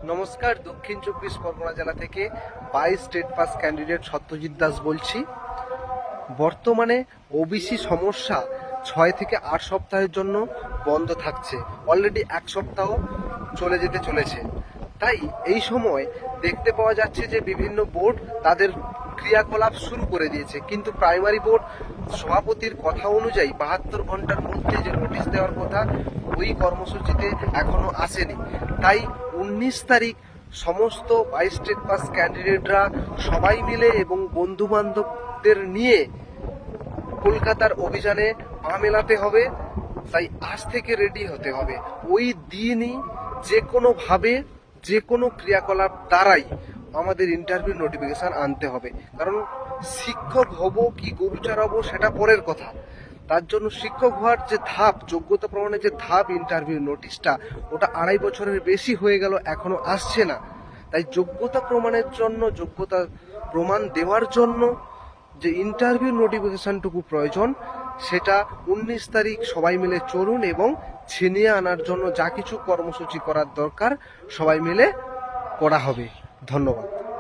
নমস্কার, দক্ষিণ চব্বিশ পরগনা জেলা থেকে 22 state pass candidate Satyajit Das বলছি। বর্তমানে ওবিসি সমস্যা 6 থেকে 8 সপ্তাহের জন্য বন্ধ থাকছে। অলরেডি 1 সপ্তাহ চলে যেতে চলেছে। তাই এই সময় দেখতে পাওয়া যাচ্ছে যে বিভিন্ন বোর্ড তাদের ক্রিয়াকলাপ শুরু করে দিয়েছে, কিন্তু প্রাইমারি বোর্ড সভাপতির কথা অনুযায়ী 72 ঘন্টার মধ্যে যে নোটিশ দেওয়ার কথা ওই কর্মসূচিতে এখনো আসেনি। তাই 19 তারিখ সমস্ত 22 স্টেট পাস ক্যান্ডিডেটরা সবাই মিলে এবং বন্ধু বান্ধবদের নিয়ে কলকাতার অভিযানে পা মেলাতে হবে। তাই আজ থেকে রেডি হতে হবে। ওই দিনই যে কোনোভাবে যে কোনো ক্রিয়াকলাপ দ্বারাই আমাদের ইন্টারভিউ নোটিফিকেশন আনতে হবে। কারণ শিক্ষক হব কি গরুচার হব সেটা পরের কথা। তার জন্য শিক্ষক হওয়ার যে ধাপ, যোগ্যতা প্রমাণের যে ধাপ, ইন্টারভিউ নোটিশটা ওটা 2.5 বছরের বেশি হয়ে গেল, এখনো আসছে না। তাই যোগ্যতা প্রমাণের জন্য, যোগ্যতা প্রমাণ দেওয়ার জন্য যে ইন্টারভিউ নোটিফিকেশনটুকু প্রয়োজন, সেটা 19 তারিখ সবাই মিলে চলুন এবং ছিনিয়ে আনার জন্য যা কিছু কর্মসূচি করার দরকার সবাই মিলে করা হবে। ধন্যবাদ।